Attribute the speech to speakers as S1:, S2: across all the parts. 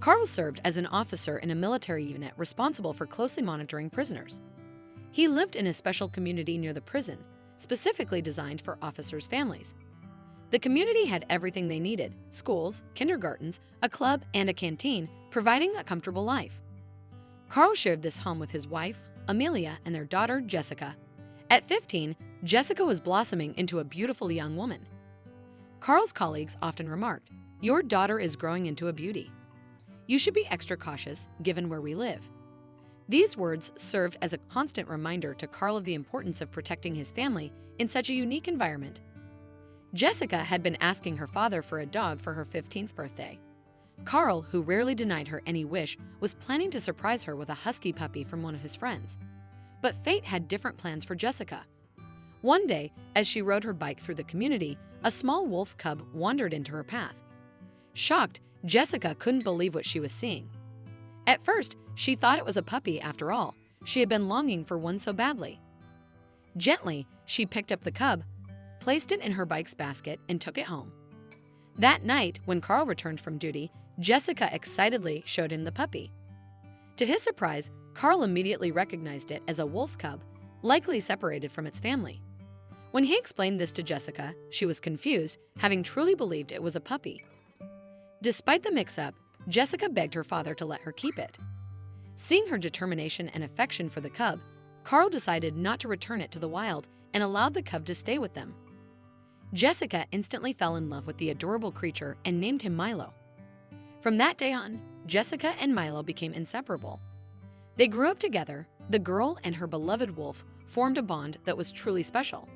S1: Carl served as an officer in a military unit responsible for closely monitoring prisoners. He lived in a special community near the prison, specifically designed for officers' families. The community had everything they needed: schools, kindergartens, a club, and a canteen, providing a comfortable life. Carl shared this home with his wife, Amelia, and their daughter, Jessica. At 15, Jessica was blossoming into a beautiful young woman. Carl's colleagues often remarked, "Your daughter is growing into a beauty. You should be extra cautious, given where we live." These words served as a constant reminder to Carl of the importance of protecting his family in such a unique environment. Jessica had been asking her father for a dog for her 15th birthday. Carl, who rarely denied her any wish, was planning to surprise her with a husky puppy from one of his friends. But fate had different plans for Jessica. One day, as she rode her bike through the community, a small wolf cub wandered into her path. Shocked, Jessica couldn't believe what she was seeing. At first, she thought it was a puppy after all. She had been longing for one so badly. Gently, she picked up the cub, placed it in her bike's basket, and took it home. That night, when Carl returned from duty, Jessica excitedly showed him the puppy. To his surprise, Carl immediately recognized it as a wolf cub, likely separated from its family. When he explained this to Jessica, she was confused, having truly believed it was a puppy. Despite the mix-up, Jessica begged her father to let her keep it. Seeing her determination and affection for the cub, Carl decided not to return it to the wild and allowed the cub to stay with them. Jessica instantly fell in love with the adorable creature and named him Milo. From that day on, Jessica and Milo became inseparable. They grew up together. The girl and her beloved wolf formed a bond that was truly special.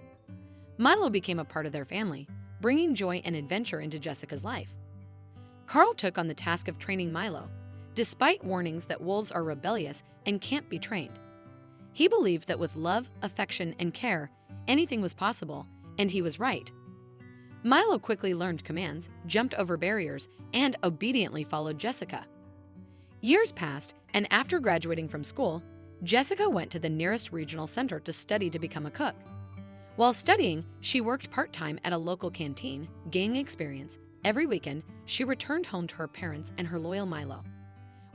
S1: Milo became a part of their family, bringing joy and adventure into Jessica's life. Carl took on the task of training Milo, despite warnings that wolves are rebellious and can't be trained. He believed that with love, affection, and care, anything was possible, and he was right. Milo quickly learned commands, jumped over barriers, and obediently followed Jessica. Years passed, and after graduating from school, Jessica went to the nearest regional center to study to become a cook. While studying, she worked part-time at a local canteen, gaining experience. Every weekend, she returned home to her parents and her loyal Milo.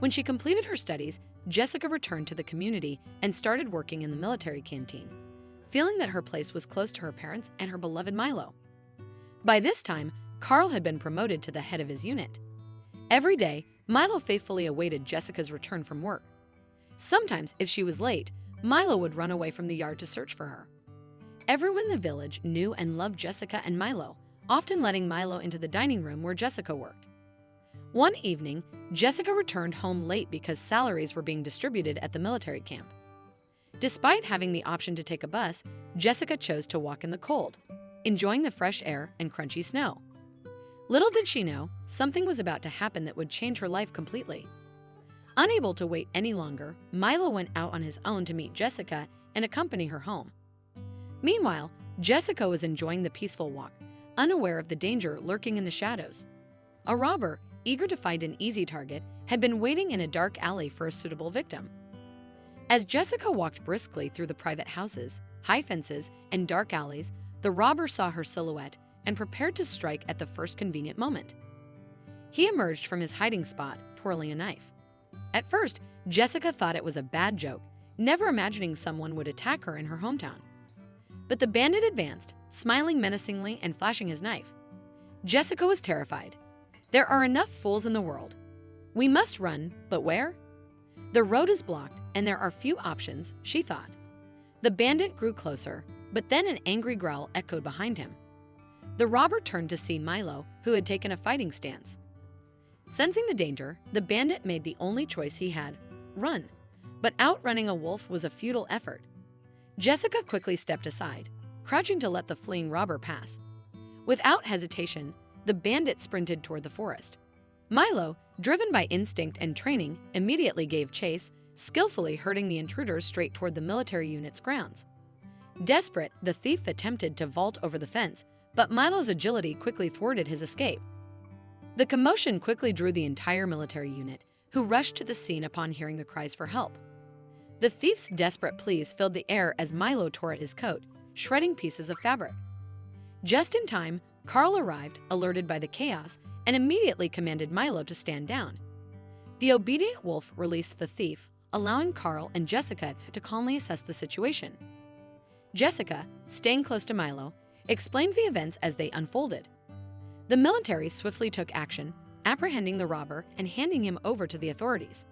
S1: When she completed her studies, Jessica returned to the community and started working in the military canteen, feeling that her place was close to her parents and her beloved Milo. By this time, Carl had been promoted to the head of his unit. Every day, Milo faithfully awaited Jessica's return from work. Sometimes, if she was late, Milo would run away from the yard to search for her. Everyone in the village knew and loved Jessica and Milo, often letting Milo into the dining room where Jessica worked. One evening, Jessica returned home late because salaries were being distributed at the military camp. Despite having the option to take a bus, Jessica chose to walk in the cold, enjoying the fresh air and crunchy snow. Little did she know, something was about to happen that would change her life completely. Unable to wait any longer, Milo went out on his own to meet Jessica and accompany her home. Meanwhile, Jessica was enjoying the peaceful walk, unaware of the danger lurking in the shadows. A robber, eager to find an easy target, had been waiting in a dark alley for a suitable victim. As Jessica walked briskly through the private houses, high fences, and dark alleys, the robber saw her silhouette and prepared to strike at the first convenient moment. He emerged from his hiding spot, twirling a knife. At first, Jessica thought it was a bad joke, never imagining someone would attack her in her hometown. But the bandit advanced, smiling menacingly and flashing his knife. Jessica was terrified. There are enough fools in the world. We must run, but where? The road is blocked, and there are few options, she thought. The bandit grew closer, but then an angry growl echoed behind him. The robber turned to see Milo, who had taken a fighting stance. Sensing the danger, the bandit made the only choice he had: run. But outrunning a wolf was a futile effort. Jessica quickly stepped aside, crouching to let the fleeing robber pass. Without hesitation, the bandit sprinted toward the forest. Milo, driven by instinct and training, immediately gave chase, skillfully herding the intruders straight toward the military unit's grounds. Desperate, the thief attempted to vault over the fence, but Milo's agility quickly thwarted his escape. The commotion quickly drew the entire military unit, who rushed to the scene upon hearing the cries for help. The thief's desperate pleas filled the air as Milo tore at his coat, shredding pieces of fabric. Just in time, Carl arrived, alerted by the chaos, and immediately commanded Milo to stand down. The obedient wolf released the thief, allowing Carl and Jessica to calmly assess the situation. Jessica, staying close to Milo, explained the events as they unfolded. The military swiftly took action, apprehending the robber and handing him over to the authorities.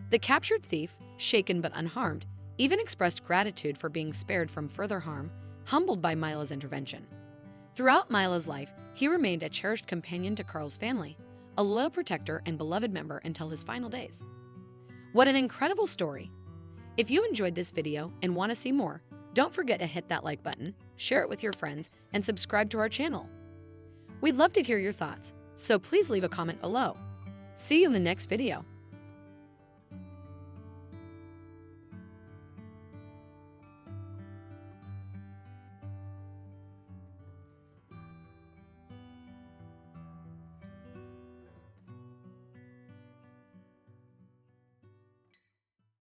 S1: The captured thief, shaken but unharmed, even expressed gratitude for being spared from further harm, humbled by Milo's intervention. Throughout Milo's life, he remained a cherished companion to Carl's family, a loyal protector and beloved member until his final days. What an incredible story! If you enjoyed this video and want to see more, don't forget to hit that like button, share it with your friends, and subscribe to our channel. We'd love to hear your thoughts, so please leave a comment below. See you in the next video.